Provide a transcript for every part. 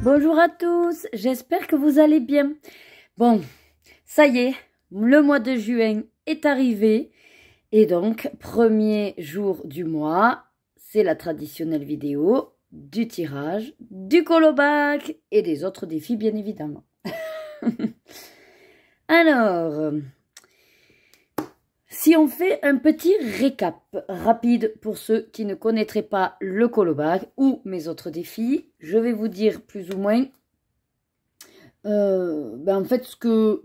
Bonjour à tous, j'espère que vous allez bien. Bon, ça y est, le mois de juin est arrivé et donc premier jour du mois, c'est la traditionnelle vidéo du tirage, du colobac et des autres défis bien évidemment. Alors, si on fait un petit récap rapide pour ceux qui ne connaîtraient pas le colobac ou mes autres défis, je vais vous dire plus ou moins en fait ce que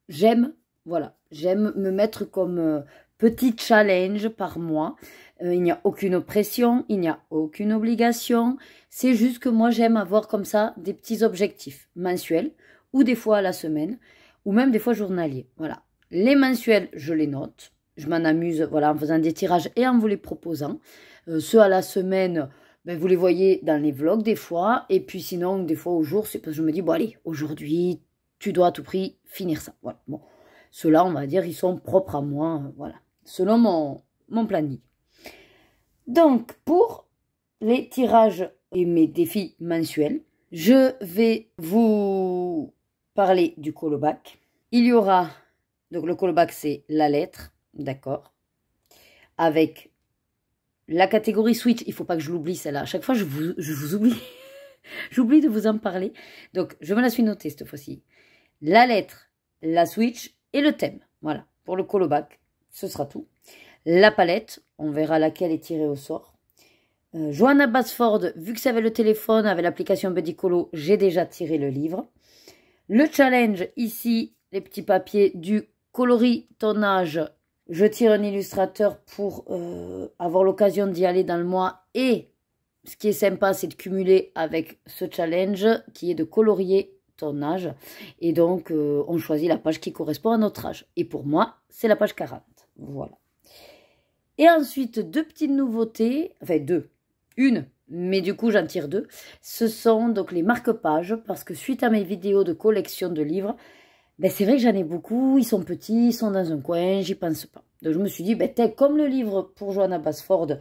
j'aime. Voilà, j'aime me mettre comme petit challenge par mois. Il n'y a aucune pression, il n'y a aucune obligation. C'est juste que moi j'aime avoir comme ça des petits objectifs mensuels ou des fois à la semaine ou même des fois journaliers. Voilà, les mensuels je les note. Je m'en amuse voilà, en faisant des tirages et en vous les proposant. Ceux à la semaine, ben, vous les voyez dans les vlogs des fois. Et puis sinon, des fois au jour, c'est parce que je me dis, bon allez, aujourd'hui, tu dois à tout prix finir ça. Voilà. Bon, ceux-là, on va dire, ils sont propres à moi, voilà, selon mon planning. Donc, pour les tirages et mes défis mensuels, je vais vous parler du colobac. Il y aura, donc le colobac, c'est la lettre. D'accord. Avec la catégorie Switch, il ne faut pas que je l'oublie celle-là. À chaque fois, je vous oublie. J'oublie de vous en parler. Donc, je me la suis notée cette fois-ci. La lettre, la Switch et le thème. Voilà. Pour le colobac, ce sera tout. La palette, on verra laquelle est tirée au sort. Johanna Basford, vu que c'est avec le téléphone, avec l'application Buddy Colo, j'ai déjà tiré le livre. Le challenge, ici, les petits papiers du coloris ton âge. Je tire un illustrateur pour avoir l'occasion d'y aller dans le mois. Et ce qui est sympa, c'est de cumuler avec ce challenge qui est de colorier ton âge. Et donc, on choisit la page qui correspond à notre âge. Et pour moi, c'est la page 40. Voilà. Et ensuite, deux petites nouveautés. Enfin, deux. Une, mais du coup, j'en tire deux. Ce sont donc les marque-pages. Parce que suite à mes vidéos de collection de livres, ben, c'est vrai que j'en ai beaucoup, ils sont petits, ils sont dans un coin, j'y pense pas. Donc je me suis dit, ben, comme le livre pour Johanna Basford,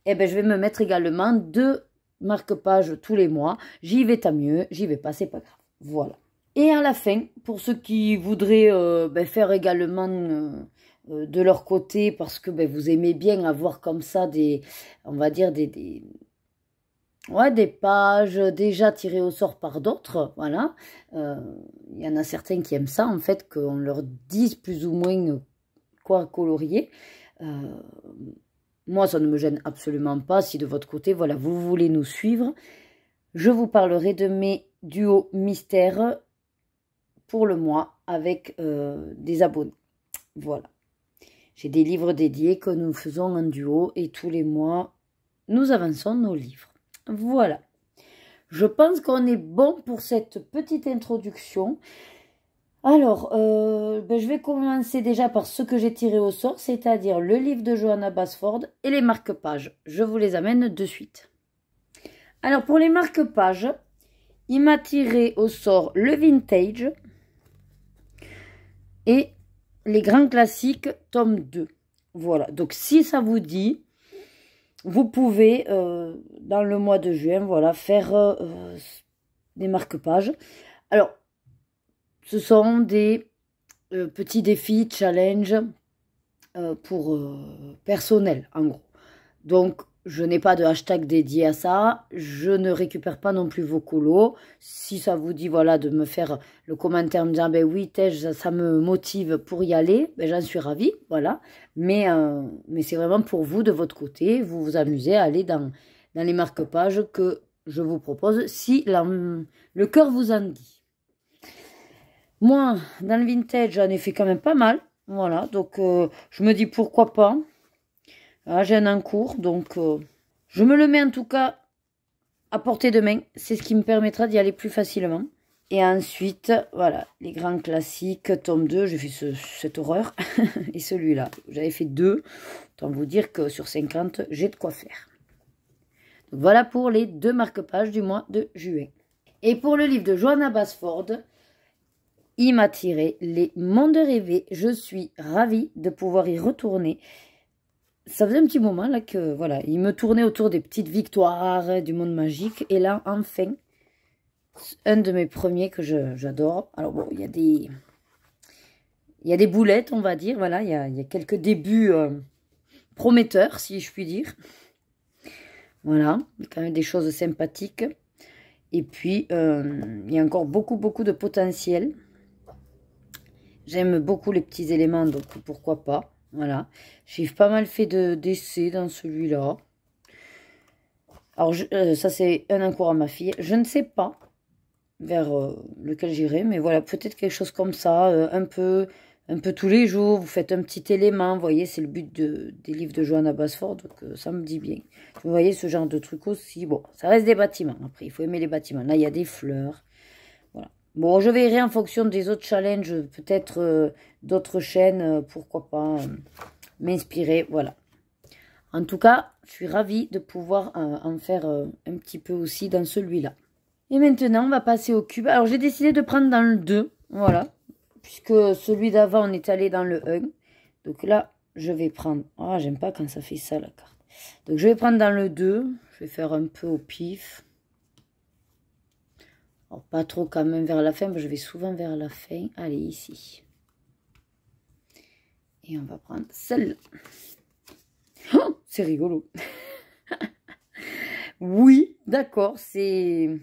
eh ben, je vais me mettre également deux marque-pages tous les mois. J'y vais tant mieux, j'y vais pas, c'est pas grave. Voilà. Et à la fin, pour ceux qui voudraient faire également de leur côté, parce que ben, vous aimez bien avoir comme ça des, on va dire ouais, des pages déjà tirées au sort par d'autres, voilà. Il y en a certains qui aiment ça, en fait, qu'on leur dise plus ou moins quoi colorier. Moi, ça ne me gêne absolument pas. Si de votre côté, voilà, vous voulez nous suivre, je vous parlerai de mes duos mystères pour le mois avec des abonnés. Voilà. J'ai des livres dédiés que nous faisons en duo et tous les mois, nous avançons nos livres. Voilà, je pense qu'on est bon pour cette petite introduction. Alors, je vais commencer déjà par ce que j'ai tiré au sort, c'est-à-dire le livre de Johanna Basford et les marque-pages. Je vous les amène de suite. Alors, pour les marque-pages, il m'a tiré au sort le vintage et les grands classiques, tome 2. Voilà, donc si ça vous dit... Vous pouvez, dans le mois de juin, voilà, faire des marque-pages. Alors, ce sont des petits défis, challenge pour personnel, en gros. Donc, je n'ai pas de hashtag dédié à ça. Je ne récupère pas non plus vos colos. Si ça vous dit, voilà, de me faire le commentaire me disant, ben oui, ça me motive pour y aller, ben j'en suis ravie, voilà. Mais c'est vraiment pour vous, de votre côté, vous vous amusez à aller dans les marque-pages que je vous propose, si le cœur vous en dit. Moi, dans le vintage, j'en ai fait quand même pas mal, voilà. Donc, je me dis, pourquoi pas. Ah, j'ai un encours, donc je me le mets en tout cas à portée de main. C'est ce qui me permettra d'y aller plus facilement. Et ensuite, voilà, les grands classiques, tome 2, j'ai fait cette horreur. Et celui-là, j'avais fait 2. Autant vous dire que sur 50, j'ai de quoi faire. Donc, voilà pour les deux marque-pages du mois de juin. Et pour le livre de Johanna Basford, il m'a tiré les mondes rêvés. Je suis ravie de pouvoir y retourner. Ça faisait un petit moment là que, voilà, il me tournait autour des petites victoires, du monde magique. Et là, enfin, un de mes premiers que j'adore. Alors bon, il y a des boulettes, on va dire. Voilà, il y a quelques débuts prometteurs, si je puis dire. Voilà, il y a quand même des choses sympathiques. Et puis, il y a encore beaucoup de potentiel. J'aime beaucoup les petits éléments, donc pourquoi pas. Voilà, j'ai pas mal fait d'essais dans celui-là. Alors, ça, c'est un encours à ma fille. Je ne sais pas vers lequel j'irai, mais voilà, peut-être quelque chose comme ça, un peu tous les jours. Vous faites un petit élément, vous voyez, c'est le but des livres de Johanna Basford, donc ça me dit bien. Vous voyez, ce genre de truc aussi. Bon, ça reste des bâtiments. Après, il faut aimer les bâtiments. Là, il y a des fleurs. Voilà. Bon, je verrai en fonction des autres challenges, peut-être d'autres chaînes, pourquoi pas m'inspirer, voilà. En tout cas, je suis ravie de pouvoir en faire un petit peu aussi dans celui-là. Et maintenant, on va passer au cube. Alors, j'ai décidé de prendre dans le 2, voilà. Puisque celui d'avant, on est allé dans le 1. Donc là, je vais prendre... Ah, j'aime pas quand ça fait ça, la carte. Donc, je vais prendre dans le 2. Je vais faire un peu au pif. Alors, pas trop quand même vers la fin, mais je vais souvent vers la fin. Allez, ici. Et on va prendre celle-là. Oh, c'est rigolo. Oui, d'accord, c'est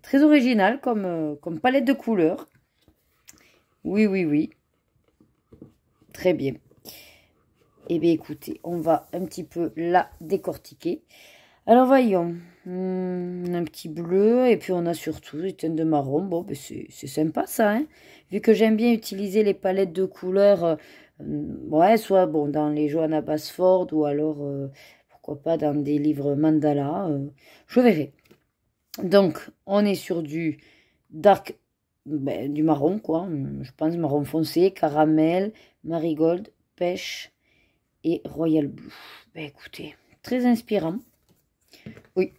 très original comme palette de couleurs. Oui. Très bien. Eh bien, écoutez, on va un petit peu la décortiquer. Alors, voyons. Un petit bleu, et puis on a surtout des teintes de marron. Bon, ben c'est sympa, ça, hein. Vu que j'aime bien utiliser les palettes de couleurs, ouais, soit bon, dans les Johanna Basford, ou alors, pourquoi pas, dans des livres mandala. Je verrai. Donc, on est sur du dark, ben, du marron, quoi. Je pense marron foncé, caramel, marigold, pêche et royal blue. Ben, écoutez, très inspirant. Oui,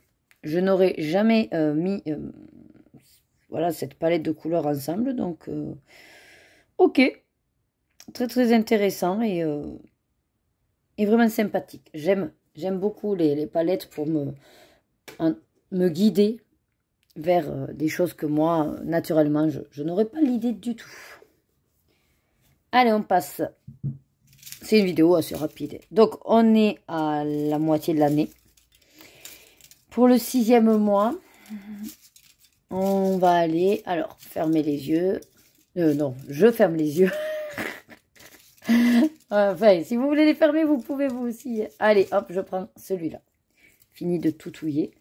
je n'aurais jamais mis voilà, cette palette de couleurs ensemble. Donc, ok. Très intéressant et vraiment sympathique. J'aime beaucoup les palettes pour me guider vers des choses que moi, naturellement, je n'aurais pas l'idée du tout. Allez, on passe. C'est une vidéo assez rapide. Donc, on est à la moitié de l'année. Pour le 6e mois, on va aller... Alors, fermer les yeux. Non, je ferme les yeux. Enfin, si vous voulez les fermer, vous pouvez vous aussi. Allez, hop, je prends celui-là. Fini de tout touiller.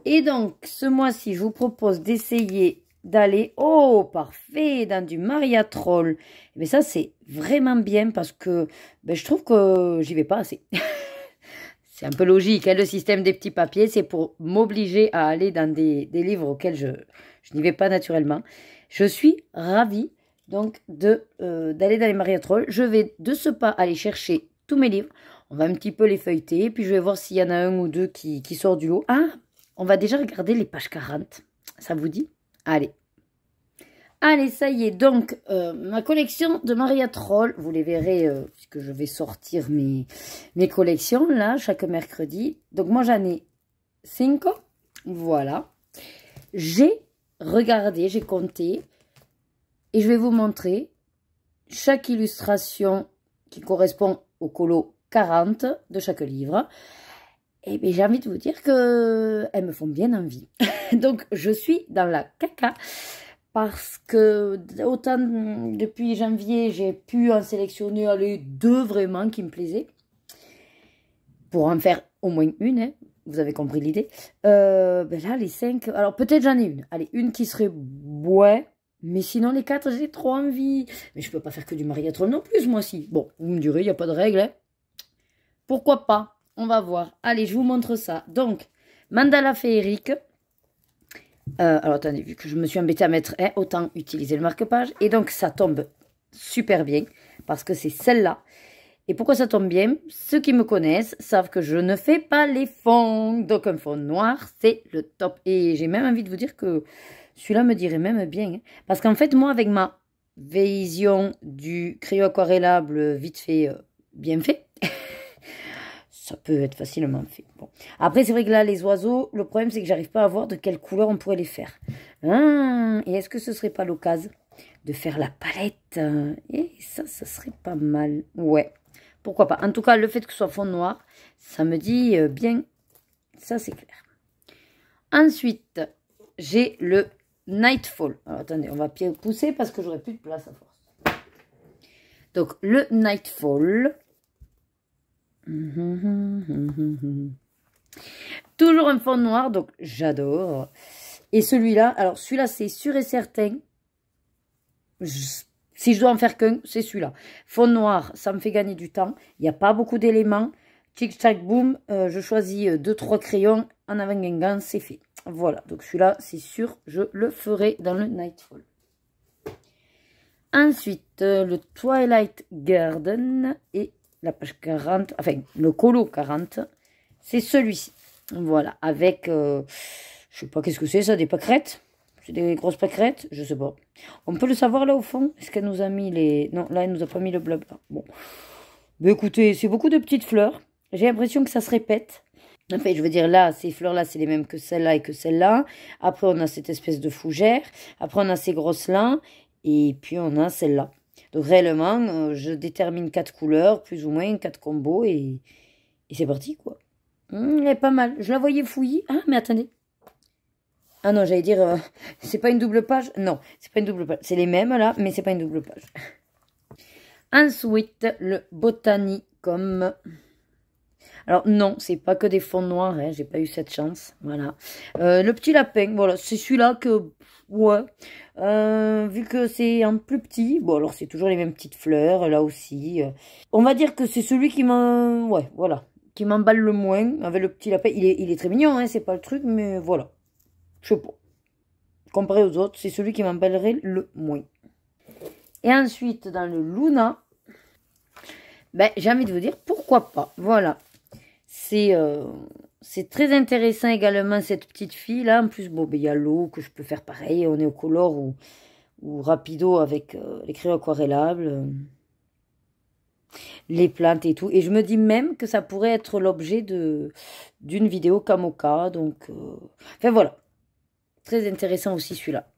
Et donc, ce mois-ci, je vous propose d'essayer d'aller, oh, parfait, dans du Maria Troll. Mais ça, c'est vraiment bien parce que ben, je trouve que j'y vais pas assez. C'est un peu logique, hein, le système des petits papiers, c'est pour m'obliger à aller dans des livres auxquels je n'y vais pas naturellement. Je suis ravie donc d'aller dans les Maria Troll. Je vais de ce pas aller chercher tous mes livres. On va un petit peu les feuilleter, puis je vais voir s'il y en a un ou deux qui sort du lot. Ah, on va déjà regarder les pages 40. Ça vous dit? Allez. Allez, ça y est. Donc, ma collection de Maria Troll, vous les verrez, puisque je vais sortir mes collections, là, chaque mercredi. Donc, moi, j'en ai 5. Voilà. J'ai regardé, j'ai compté. Et je vais vous montrer chaque illustration qui correspond au colo 40 de chaque livre. Et bien, j'ai envie de vous dire qu'elles me font bien envie. Donc, je suis dans la caca. Parce que autant depuis janvier, j'ai pu en sélectionner les 2 vraiment qui me plaisaient. Pour en faire au moins une, hein, vous avez compris l'idée. Ben là, les 5, alors peut-être j'en ai une. Allez, une qui serait ouais, mais sinon les 4, j'ai trop envie. Mais je peux pas faire que du Maria Troll non plus ce mois-ci. Bon, vous me direz, il n'y a pas de règle. Hein. Pourquoi pas? On va voir. Allez, je vous montre ça. Donc, mandala féerique. Alors attendez, vu que je me suis embêtée à mettre un, autant utiliser le marque-page. Et donc ça tombe super bien parce que c'est celle-là. Et pourquoi ça tombe bien? Ceux qui me connaissent savent que je ne fais pas les fonds. Donc un fond noir, c'est le top. Et j'ai même envie de vous dire que celui-là me dirait même bien. Hein. Parce qu'en fait, moi, avec ma vision du crayon aquarellable vite fait, bien fait, ça peut être facilement fait. Bon. Après, c'est vrai que là, les oiseaux, le problème, c'est que j'arrive pas à voir de quelle couleur on pourrait les faire. Et est-ce que ce serait pas l'occasion de faire la palette? Et ça serait pas mal. Ouais, pourquoi pas. En tout cas, le fait que ce soit fond noir, ça me dit bien, ça c'est clair. Ensuite, j'ai le Nightfall. Alors, attendez, on va pousser parce que j'aurai plus de place à force. Donc, le Nightfall. Toujours un fond noir, donc j'adore. Et celui-là, alors celui-là, c'est sûr et certain. Si je dois en faire qu'un, c'est celui-là. Fond noir, ça me fait gagner du temps. Il n'y a pas beaucoup d'éléments. Tic tac boum, je choisis 2-3 crayons. En avant Guingamp, c'est fait. Voilà, donc celui-là, c'est sûr, je le ferai dans le Nightfall. Ensuite, le Twilight Garden et la page 40, enfin, le colo 40, c'est celui-ci. Voilà, avec, je sais pas qu'est-ce que c'est ça, des pâquerettes. C'est des grosses pâquerettes, je sais pas. On peut le savoir là au fond. Est-ce qu'elle nous a mis les... Non, là, elle nous a pas mis le blabla. Bon. Mais écoutez, c'est beaucoup de petites fleurs. J'ai l'impression que ça se répète. Enfin, je veux dire, là, ces fleurs-là, c'est les mêmes que celle-là et que celle-là. Après, on a cette espèce de fougère. Après, on a ces grosses-là. Et puis, on a celle-là. Donc, réellement, je détermine 4 couleurs, plus ou moins 4 combos. Et c'est parti, quoi. Elle est pas mal. Je la voyais fouillis. Ah, mais attendez. Ah non, j'allais dire, c'est pas une double page. Non, c'est pas une double page. C'est les mêmes, là, mais c'est pas une double page. Ensuite, le Botanicum. Alors, non, c'est pas que des fonds noirs, hein, j'ai pas eu cette chance, voilà. Le petit lapin, voilà, c'est celui-là que, ouais, vu que c'est un plus petit, bon, alors c'est toujours les mêmes petites fleurs, là aussi. On va dire que c'est celui qui ouais, voilà, qui m'emballe le moins, avec le petit lapin. Il est très mignon, hein, c'est pas le truc, mais voilà, je sais pas. Comparé aux autres, c'est celui qui m'emballerait le moins. Et ensuite, dans le Luna, ben, j'ai envie de vous dire, pourquoi pas, voilà. C'est très intéressant également cette petite fille là. En plus, bon, ben, il y a l'eau que je peux faire pareil. On est au color ou rapido avec les crayons aquarellables, les plantes et tout. Et je me dis même que ça pourrait être l'objet d'une vidéo Kamoka. Donc, enfin voilà. Très intéressant aussi celui-là.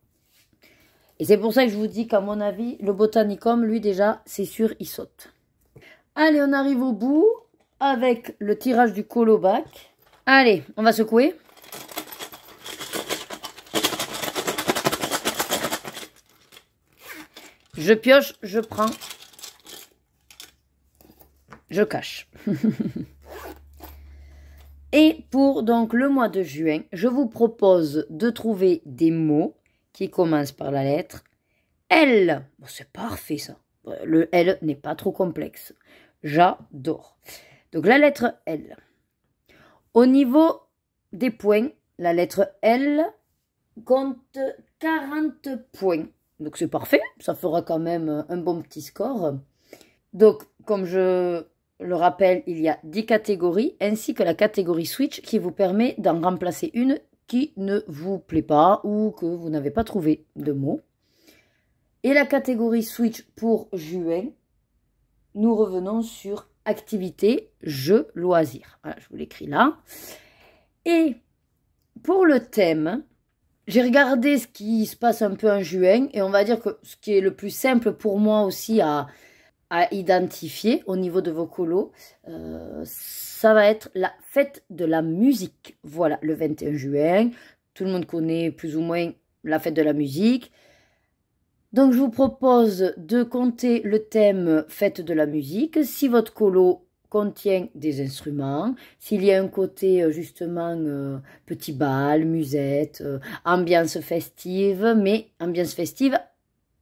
Et c'est pour ça que je vous dis qu'à mon avis, le Botanicum, lui déjà, c'est sûr, il saute. Allez, on arrive au bout avec le tirage du colo-bac. Allez, on va secouer. Je pioche, je prends. Je cache. Et pour donc le mois de juin, je vous propose de trouver des mots qui commencent par la lettre L. Bon, c'est parfait ça. Le L n'est pas trop complexe. J'adore. Donc la lettre L. Au niveau des points, la lettre L compte 40 points. Donc c'est parfait. Ça fera quand même un bon petit score. Donc comme je le rappelle, il y a 10 catégories, ainsi que la catégorie Switch qui vous permet d'en remplacer une qui ne vous plaît pas ou que vous n'avez pas trouvé de mots. Et la catégorie Switch pour juin, nous revenons sur activité, jeux, loisirs. Voilà, je vous l'écris là. Et pour le thème, j'ai regardé ce qui se passe un peu en juin et on va dire que ce qui est le plus simple pour moi aussi à identifier au niveau de vos colos, ça va être la fête de la musique. Voilà, le 21 juin, tout le monde connaît plus ou moins la fête de la musique. Donc je vous propose de compter le thème fête de la musique. Si votre colo contient des instruments, s'il y a un côté justement petit bal, musette, ambiance festive, mais ambiance festive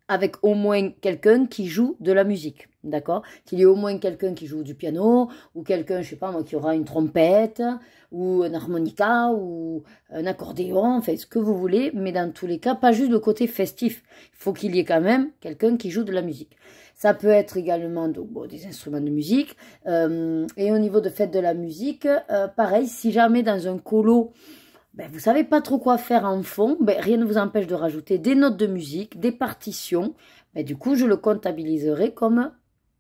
avec au moins quelqu'un qui joue de la musique, d'accord? Qu'il y ait au moins quelqu'un qui joue du piano, ou quelqu'un, je sais pas moi, qui aura une trompette, ou un harmonica, ou un accordéon, enfin ce que vous voulez, mais dans tous les cas, pas juste le côté festif. Il faut qu'il y ait quand même quelqu'un qui joue de la musique. Ça peut être également donc, bon, des instruments de musique, et au niveau de fête de la musique, pareil, si jamais dans un colo, ben, vous savez pas trop quoi faire en fond, ben, rien ne vous empêche de rajouter des notes de musique, des partitions. Ben, du coup, je le comptabiliserai comme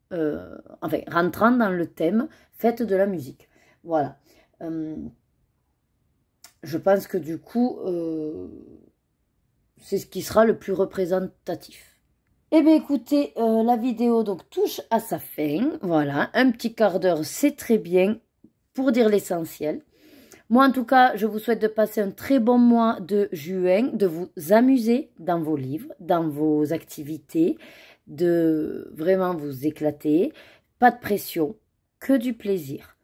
enfin, rentrant dans le thème fête de la musique. Voilà. Je pense que du coup, c'est ce qui sera le plus représentatif. Eh bien écoutez, la vidéo donc touche à sa fin. Voilà, un petit quart d'heure, c'est très bien pour dire l'essentiel. Moi en tout cas, je vous souhaite de passer un très bon mois de juin, de vous amuser dans vos livres, dans vos activités, de vraiment vous éclater. Pas de pression, que du plaisir.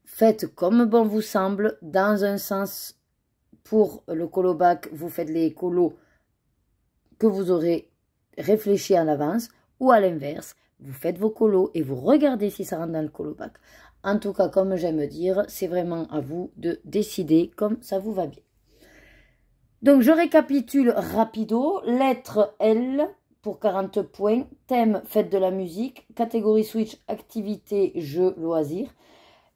Faites comme bon vous semble, dans un sens, pour le colo-bac, vous faites les colos que vous aurez réfléchi en avance, ou à l'inverse, vous faites vos colos et vous regardez si ça rentre dans le colo-bac. En tout cas, comme j'aime dire, c'est vraiment à vous de décider comme ça vous va bien. Donc, je récapitule rapido. Lettre L pour 40 points. Thème, fête de la musique. Catégorie Switch, activité, jeux, loisirs.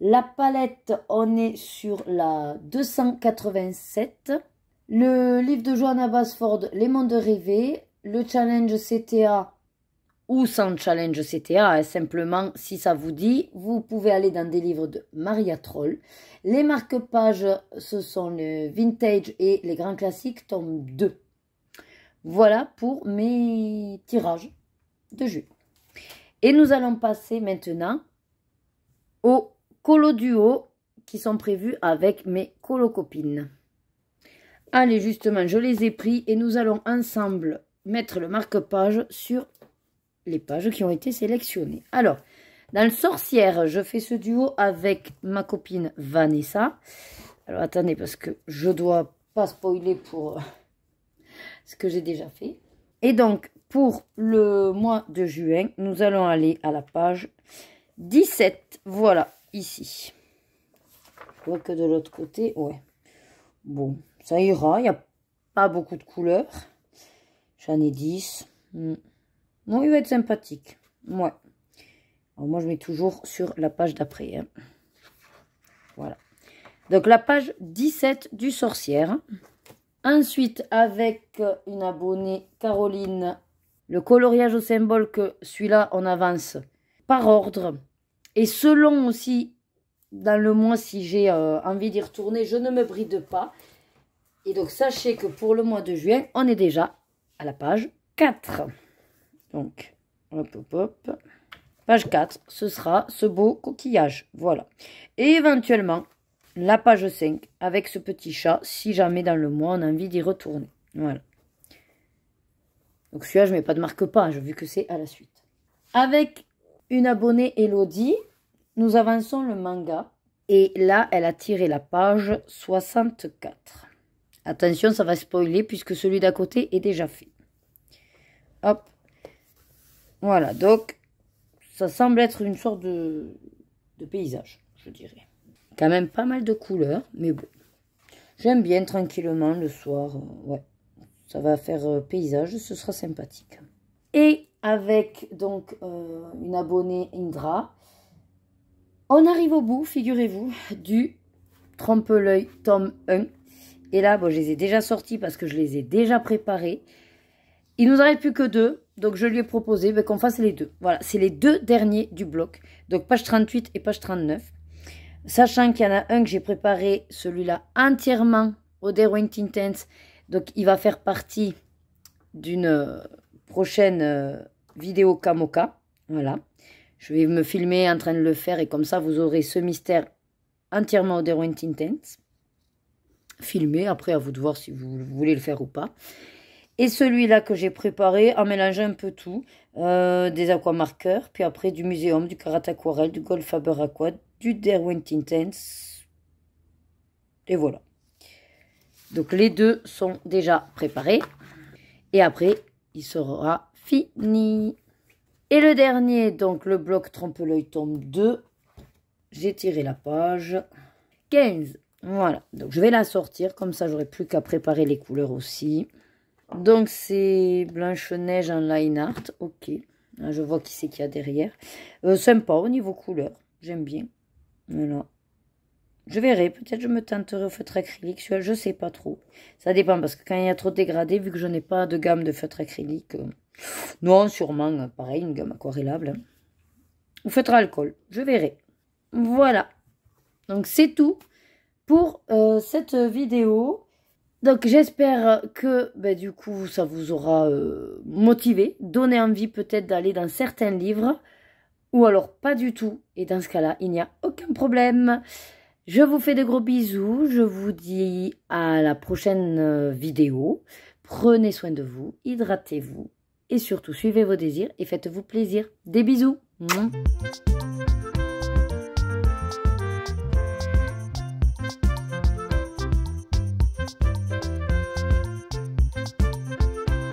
La palette, on est sur la 287. Le livre de Johanna Basford, Les mondes rêvés. Le challenge CTA ou sans challenge CTA, simplement si ça vous dit, vous pouvez aller dans des livres de Maria Troll. Les marque-pages, ce sont le vintage et les grands classiques, tome 2. Voilà pour mes tirages de juin. Et nous allons passer maintenant aux colo duo qui sont prévus avec mes colo-copines. Allez, justement, je les ai pris et nous allons ensemble mettre le marque-page sur les pages qui ont été sélectionnées. Alors, dans le sorcière, je fais ce duo avec ma copine Vanessa. Alors, attendez, parce que je dois pas spoiler pour ce que j'ai déjà fait. Et donc, pour le mois de juin, nous allons aller à la page 17. Voilà, ici. Je vois que de l'autre côté, ouais. Bon, ça ira. Il n'y a pas beaucoup de couleurs. J'en ai 10. Bon, il va être sympathique. Ouais. Alors, moi, je mets toujours sur la page d'après. Hein. Voilà. Donc, la page 17 du sorcière. Ensuite, avec une abonnée, Caroline, le coloriage au symbole que celui-là, on avance par ordre. Et selon aussi, dans le mois, si j'ai envie d'y retourner, je ne me bride pas. Et donc, sachez que pour le mois de juin, on est déjà à la page 4. Donc, hop, hop, hop. Page 4, ce sera ce beau coquillage. Voilà. Et éventuellement, la page 5 avec ce petit chat, si jamais dans le mois, on a envie d'y retourner. Voilà. Donc, celui-là, je ne mets pas de marque-page, vu que c'est à la suite. Avec une abonnée, Elodie, nous avançons le manga. Et là, elle a tiré la page 64. Attention, ça va spoiler, puisque celui d'à côté est déjà fait. Hop. Voilà, donc, ça semble être une sorte de paysage, je dirais. Quand même pas mal de couleurs, mais bon. J'aime bien tranquillement le soir. Ouais, ça va faire paysage, ce sera sympathique. Et avec donc une abonnée Indra, on arrive au bout, figurez-vous, du Trompe-l'œil tome 1. Et là, bon, je les ai déjà sortis parce que je les ai déjà préparés. Il nous en reste plus que 2, donc je lui ai proposé qu'on fasse les 2. Voilà, c'est les 2 derniers du bloc, donc page 38 et page 39. Sachant qu'il y en a un que j'ai préparé, celui-là, entièrement au Derwent Intense, donc il va faire partie d'une prochaine vidéo Kamoka. Voilà, je vais me filmer en train de le faire et comme ça vous aurez ce mystère entièrement au Derwent Intense. Filmé, après à vous de voir si vous voulez le faire ou pas. Et celui-là que j'ai préparé en mélangeant un peu tout, des aquamarqueurs, puis après du muséum, du karate aquarelle, du Gold Faber Aqua, du Derwent Intense. Et voilà. Donc les 2 sont déjà préparés. Et après, il sera fini. Et le dernier, donc le bloc Trompe-l'œil tome 2. J'ai tiré la page 15. Voilà. Donc je vais la sortir, comme ça j'aurai plus qu'à préparer les couleurs aussi. Donc, c'est Blanche-Neige en line art. Ok. Là, je vois qui c'est qu'il y a derrière. Sympa au niveau couleur. J'aime bien. Voilà. Je verrai. Peut-être je me tenterai au feutre acrylique. Je sais pas trop. Ça dépend parce que quand il y a trop de dégradé, vu que je n'ai pas de gamme de feutre acrylique. Non, sûrement. Pareil, une gamme aquarellable. Ou feutre alcool. Je verrai. Voilà. Donc c'est tout pour cette vidéo. Donc j'espère que du coup ça vous aura motivé, donné envie peut-être d'aller dans certains livres ou alors pas du tout. Et dans ce cas-là, il n'y a aucun problème. Je vous fais de gros bisous. Je vous dis à la prochaine vidéo. Prenez soin de vous, hydratez-vous et surtout suivez vos désirs et faites-vous plaisir. Des bisous. Mouah.